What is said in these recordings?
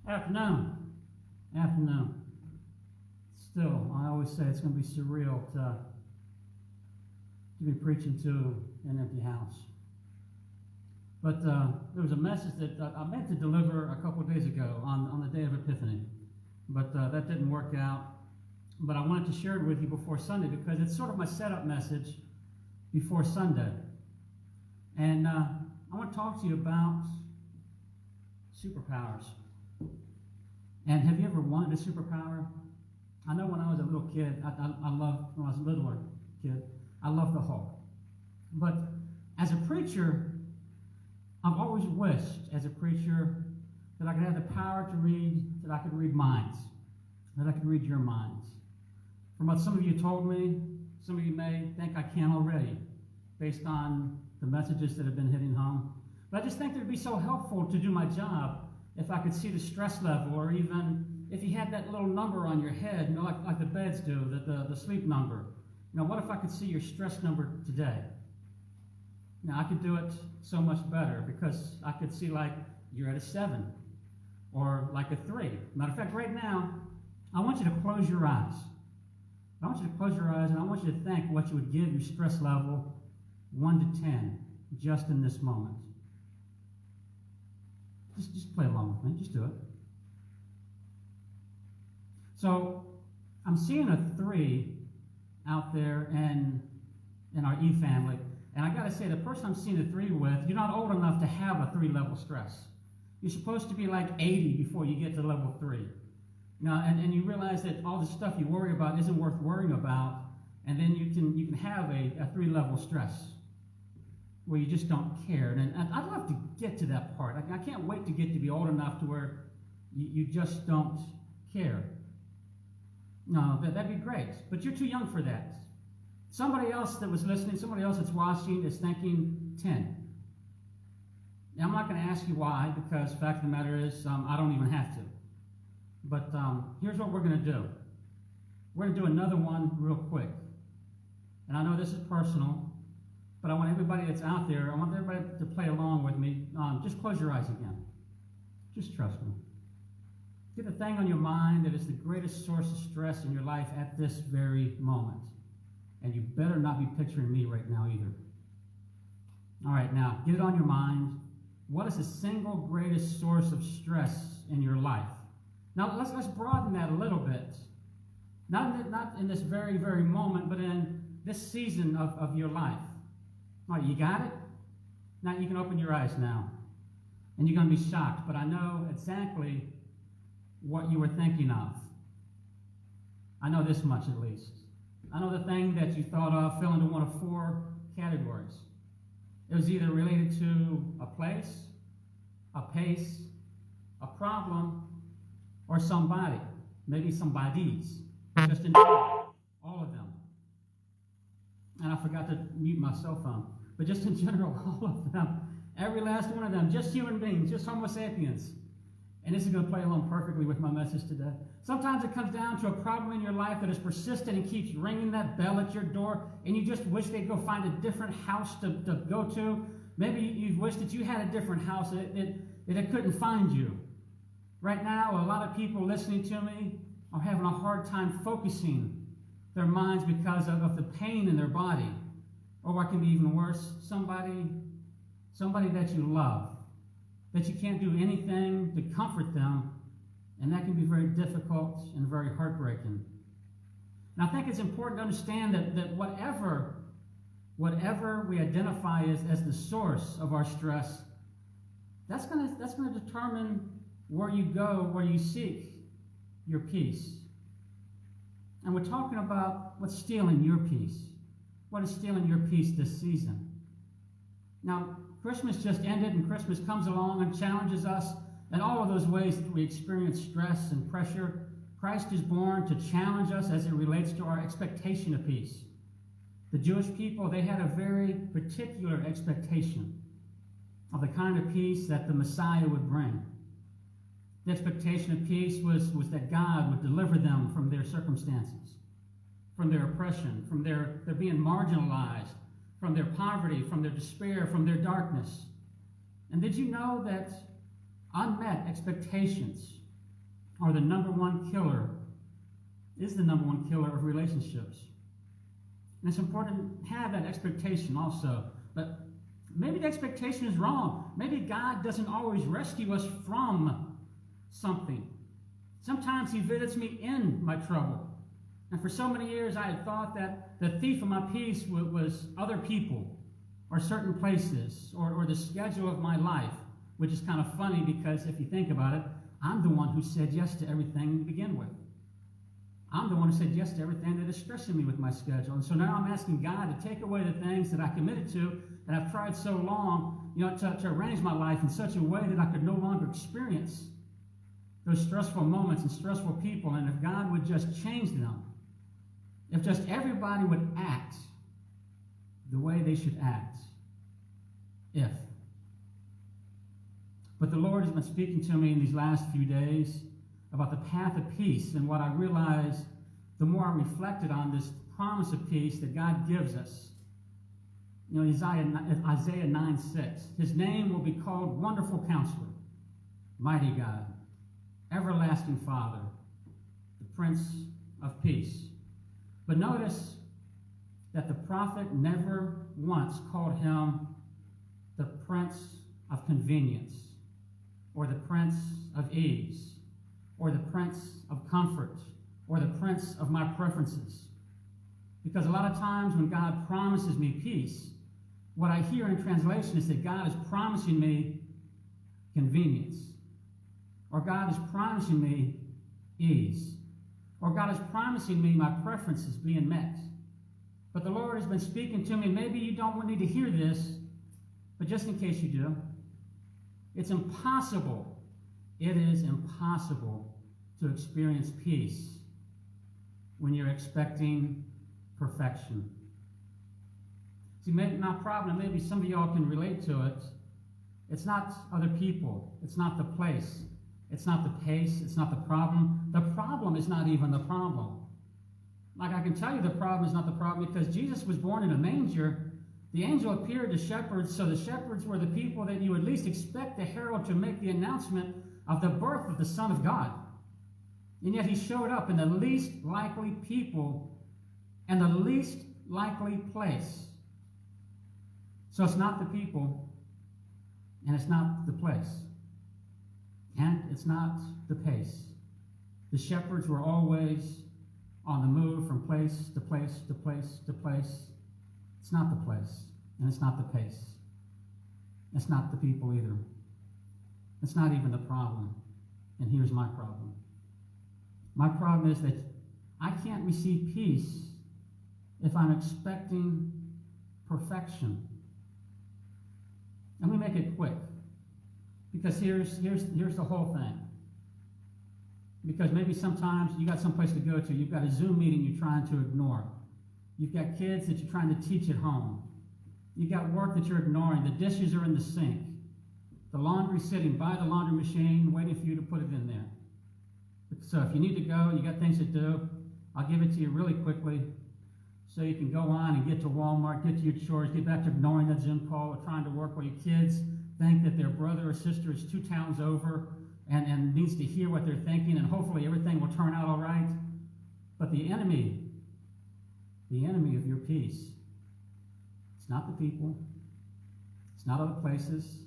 Afternoon. Afternoon. Still, I always say it's going to be surreal to be preaching to an empty house. But there was a message that I meant to deliver a couple of days ago on the day of Epiphany. But that didn't work out. But I wanted to share it with you before Sunday because it's sort of my setup message before Sunday. And I want to talk to you about superpowers. And have you ever wanted a superpower? I know when I was a little kid, I loved, when I was a littler kid, I loved the Hulk. But as a preacher, I've always wished, as a preacher, that I could have the power to read, that I could read minds, that I could read your minds. From what some of you told me, some of you may think I can already, based on the messages that have been hitting home. But I just think that it would be so helpful to do my job if I could see the stress level, or even if you had that little number on your head, like the beds do, the sleep number. What if I could see your stress number today? I could do it so much better because I could see like you're at a 7 or like a 3. Matter of fact, right now, I want you to close your eyes. I want you to close your eyes and I want you to think what you would give your stress level 1 to 10 just in this moment. Just play along with me. Just do it. So I'm seeing a 3 out there in our E family. And I got to say, the person I'm seeing a 3 with, you're not old enough to have a 3 level stress. You're supposed to be like 80 before you get to level 3. And you realize that all the stuff you worry about isn't worth worrying about. And then you can have a 3 level stress where you just don't care. And I'd love to get to that part. I can't wait to get to be old enough to where you just don't care. No, that'd be great. But you're too young for that. Somebody else that was listening, somebody else that's watching is thinking 10. Now, I'm not going to ask you why, because the fact of the matter is I don't even have to. But here's what we're going to do. We're going to do another one real quick. And I know this is personal, but I want everybody that's out there, I want everybody to play along with me. Just close your eyes again. Just trust me. Get the thing on your mind that is the greatest source of stress in your life at this very moment. And you better not be picturing me right now either. All right, now, get it on your mind. What is the single greatest source of stress in your life? Now, let's broaden that a little bit. Not in this very, very moment, but in this season of your life. All right, you got it? Now you can open your eyes now. And you're going to be shocked, but I know exactly what you were thinking of. I know this much at least. I know the thing that you thought of fell into one of 4 categories. It was either related to a place, a pace, a problem, or somebody. Maybe somebody's. Just in general. All of them. And I forgot to mute my cell phone. But just in general, all of them. Every last one of them. Just human beings. Just Homo sapiens. And this is going to play along perfectly with my message today. Sometimes it comes down to a problem in your life that is persistent and keeps ringing that bell at your door, and you just wish they'd go find a different house to go to. Maybe you wish that you had a different house, that it couldn't find you. Right now, a lot of people listening to me are having a hard time focusing their minds because of the pain in their body. Or what can be even worse, somebody that you love, that you can't do anything to comfort them, and that can be very difficult and very heartbreaking. And I think it's important to understand that whatever we identify as the source of our stress, that's going to determine where you go, where you seek your peace. And we're talking about what's stealing your peace. What is stealing your peace this season? Now, Christmas just ended, and Christmas comes along and challenges us in all of those ways that we experience stress and pressure. Christ is born to challenge us as it relates to our expectation of peace. The Jewish people, they had a very particular expectation of the kind of peace that the Messiah would bring. The expectation of peace was that God would deliver them from their circumstances, from their oppression, from their being marginalized, from their poverty, from their despair, from their darkness. And did you know that unmet expectations are the number one killer, is the number one killer of relationships. And it's important to have that expectation also. But maybe the expectation is wrong. Maybe God doesn't always rescue us from something. Sometimes he visits me in my trouble. And for so many years, I had thought that the thief of my peace was other people or certain places or the schedule of my life, which is kind of funny because if you think about it, I'm the one who said yes to everything to begin with. I'm the one who said yes to everything that is stressing me with my schedule. And so now I'm asking God to take away the things that I committed to that I've tried so long, to arrange my life in such a way that I could no longer experience those stressful moments and stressful people. And if God would just change them, if just everybody would act the way they should act, But the Lord has been speaking to me in these last few days about the path of peace, and what I realized the more I reflected on this promise of peace that God gives us. Isaiah 9:6, his name will be called Wonderful Counselor, Mighty God, Everlasting Father, the Prince of Peace. But notice that the prophet never once called him the Prince of Convenience, or the Prince of Ease, or the Prince of Comfort, or the Prince of my preferences. Because a lot of times when God promises me peace, what I hear in translation is that God is promising me convenience, or God is promising me ease, or God is promising me my preferences being met. But the Lord has been speaking to me. Maybe you don't need to hear this, but just in case you do, it's impossible. It is impossible to experience peace when you're expecting perfection. See, maybe my problem, maybe some of y'all can relate to it. It's not other people. It's not the place. It's not the pace. It's not the problem. The problem is not even the problem. Like I can tell you the problem is not the problem because Jesus was born in a manger. The angel appeared to shepherds, so the shepherds were the people that you would least expect the herald to make the announcement of the birth of the Son of God. And yet he showed up in the least likely people and the least likely place. So it's not the people, and it's not the place, and it's not the pace. The shepherds were always on the move from place to place to place to place. It's not the place, and it's not the pace. It's not the people either. It's not even the problem. And here's my problem. My problem is that I can't receive peace if I'm expecting perfection. Let me make it quick, because here's the whole thing. Because maybe sometimes you got someplace to go to, you've got a Zoom meeting you're trying to ignore. You've got kids that you're trying to teach at home. You've got work that you're ignoring. The dishes are in the sink. The laundry's sitting by the laundry machine waiting for you to put it in there. So if you need to go, you got things to do, I'll give it to you really quickly so you can go on and get to Walmart, get to your chores, get back to ignoring that Zoom call or trying to work while your kids think that their brother or sister is 2 towns over and needs to hear what they're thinking, and hopefully everything will turn out all right. But the enemy of your peace, it's not the people, it's not other places,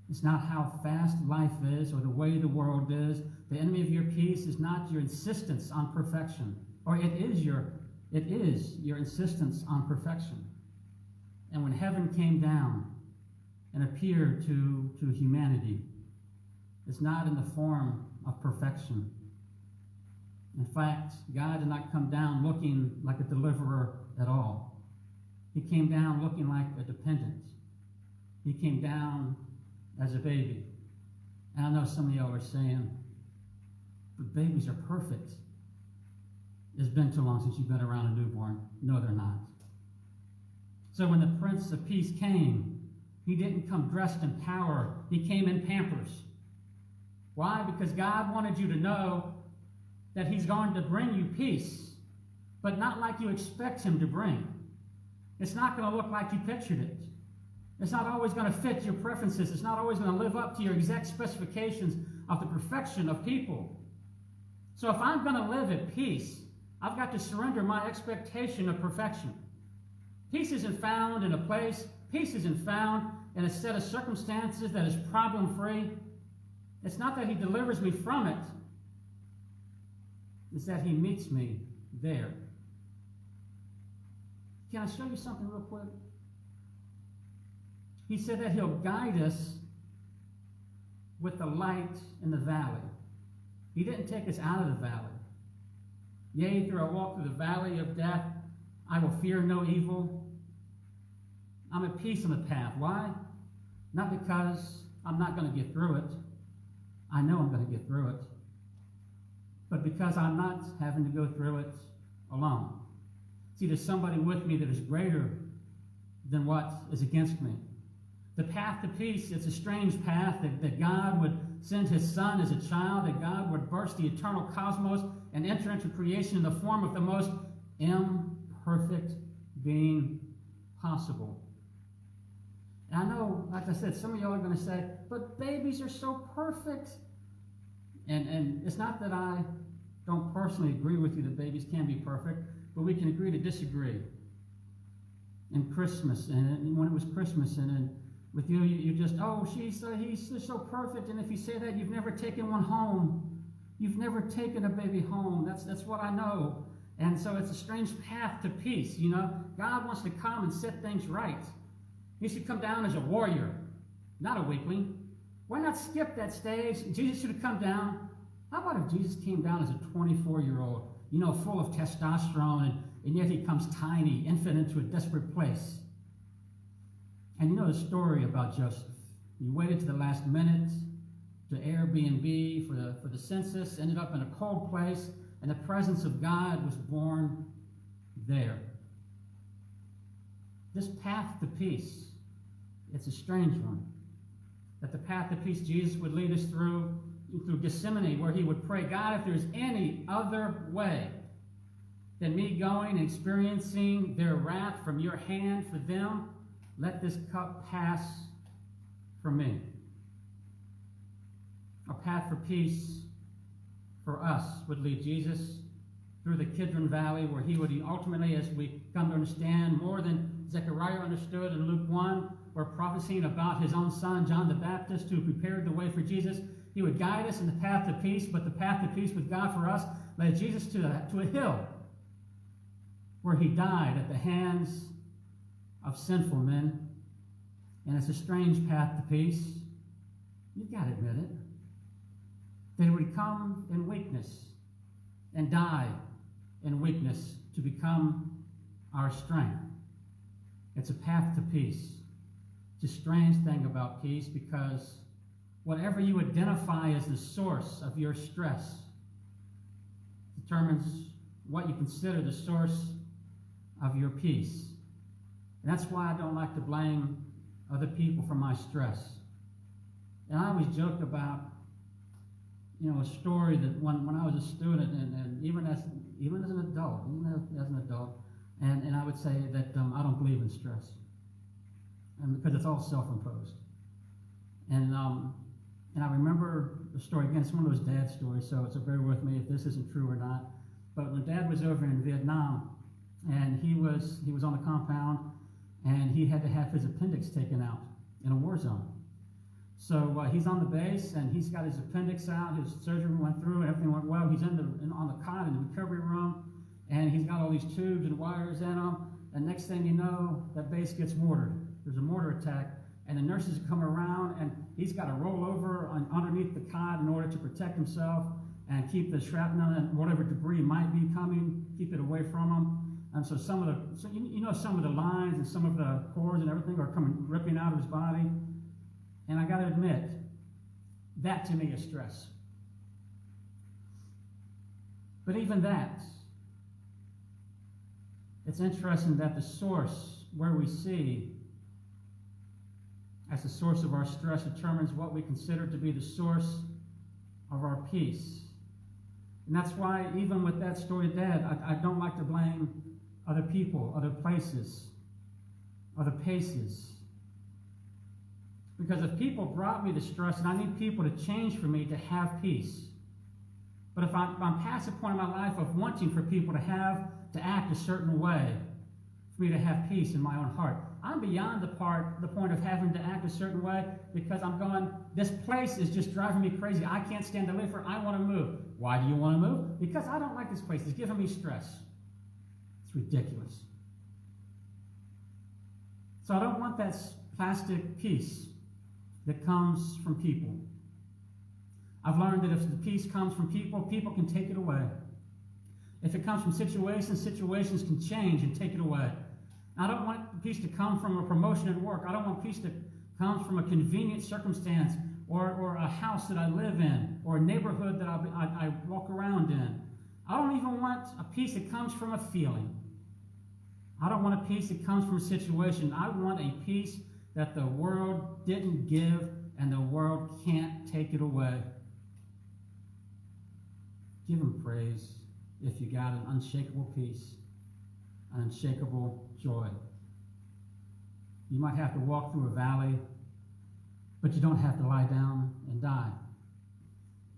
it's not how fast life is or the way the world is. The enemy of your peace is not your insistence on perfection, or it is your insistence on perfection. And when heaven came down and appeared to humanity, it's not in the form of perfection. In fact, God did not come down looking like a deliverer at all. He came down looking like a dependent. He came down as a baby. And I know some of y'all are saying, but babies are perfect. It's been too long since you've been around a newborn. No, they're not. So when the Prince of Peace came, he didn't come dressed in power. He came in Pampers. Why? Because God wanted you to know that he's going to bring you peace, but not like you expect him to bring. It's not going to look like you pictured it. It's not always going to fit your preferences. It's not always going to live up to your exact specifications of the perfection of people. So if I'm going to live at peace, I've got to surrender my expectation of perfection. Peace isn't found in a place. Peace isn't found in a set of circumstances that is problem-free. It's not that he delivers me from it. It's that he meets me there. Can I show you something real quick? He said that he'll guide us with the light in the valley. He didn't take us out of the valley. Yea, though I walk through the valley of death, I will fear no evil. I'm at peace on the path. Why? Not because I'm not going to get through it. I know I'm going to get through it. But because I'm not having to go through it alone. See, there's somebody with me that is greater than what is against me. The path to peace, it's a strange path that God would send his son as a child, that God would burst the eternal cosmos and enter into creation in the form of the most imperfect being possible. And I know, like I said, some of y'all are going to say, but babies are so perfect. And it's not that I don't personally agree with you that babies can be perfect, but we can agree to disagree. And Christmas, and when it was Christmas, and with you, you just, he's so perfect. And if you say that, you've never taken one home. You've never taken a baby home. That's what I know. And so it's a strange path to peace, you know. God wants to come and set things right. He should come down as a warrior, not a weakling. Why not skip that stage? Jesus should have come down. How about if Jesus came down as a 24-year-old, you know, full of testosterone, and yet he comes tiny, infant into a desperate place. And you know the story about Joseph. He waited to the last minute to Airbnb for the census, ended up in a cold place, and the presence of God was born there. This path to peace, it's a strange one. That the path to peace Jesus would lead us through Gethsemane, where he would pray, God, if there's any other way than me going and experiencing their wrath from your hand for them, let this cup pass from me. A path for peace for us would lead Jesus through the Kidron Valley, where he would ultimately, as we come to understand, more than Zechariah understood in Luke 1, where prophesying about his own son, John the Baptist, who prepared the way for Jesus, he would guide us in the path to peace, but the path to peace with God for us led Jesus to a hill where he died at the hands of sinful men. And it's a strange path to peace. You've got to admit it. That he would come in weakness and die in weakness to become our strength. It's a path to peace. It's a strange thing about peace, because whatever you identify as the source of your stress determines what you consider the source of your peace. And that's why I don't like to blame other people for my stress. And I always joke about, you know, a story that when I was a student, and even as an adult, and I would say that I don't believe in stress, and because it's all self-imposed. And I remember the story again. It's one of those dad stories, so bear with me if this isn't true or not. But when Dad was over in Vietnam, and he was on the compound, and he had to have his appendix taken out in a war zone. So he's on the base, and he's got his appendix out. His surgery went through, and everything went well. He's on the cot in the recovery room, and he's got all these tubes and wires in him. And next thing you know, that base gets mortared. There's a mortar attack, and the nurses come around, and he's got to roll over underneath the cot in order to protect himself and keep the shrapnel and whatever debris might be coming, keep it away from him. And so some of the lines and some of the cords and everything are ripping out of his body. And I got to admit, that to me is stress. But even that, it's interesting that the source where we see as the source of our stress determines what we consider to be the source of our peace. And that's why, even with that story of Dad, I don't like to blame other people, other places, other paces. Because if people brought me to stress, and I need people to change for me to have peace, But if I'm past the point in my life of wanting for people to act a certain way, for me to have peace in my own heart, I'm beyond the point of having to act a certain way because I'm going, this place is just driving me crazy. I can't stand to live here. I want to move. Why do you want to move? Because I don't like this place. It's giving me stress. It's ridiculous. So I don't want that plastic peace that comes from people. I've learned that if the peace comes from people, people can take it away. If it comes from situations, situations can change and take it away. I don't want peace to come from a promotion at work. I don't want peace to come from a convenient circumstance or a house that I live in or a neighborhood that I walk around in. I don't even want a peace that comes from a feeling. I don't want a peace that comes from a situation. I want a peace that the world didn't give and the world can't take it away. Give him praise if you got an unshakable peace, an unshakable joy. You might have to walk through a valley, but you don't have to lie down and die.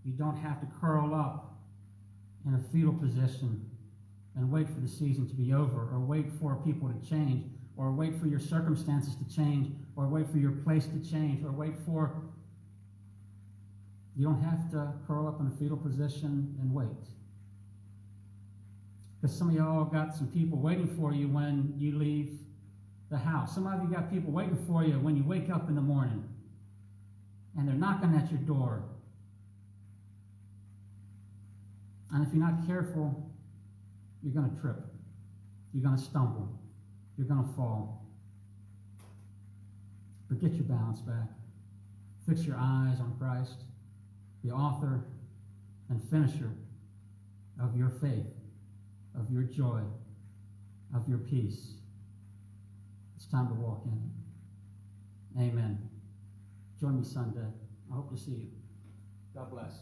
You don't have to curl up in a fetal position and wait for the season to be over, or wait for people to change, or wait for your circumstances to change, or wait for your place to change, or wait for... You don't have to curl up in a fetal position and wait. Because some of y'all got some people waiting for you when you leave the house. Some of you got people waiting for you when you wake up in the morning. And they're knocking at your door. And if you're not careful, you're going to trip. You're going to stumble. You're going to fall. But get your balance back. Fix your eyes on Christ, the author and finisher of your faith, of your joy, of your peace. It's time to walk in it. Amen. Join me Sunday. I hope to see you. God bless.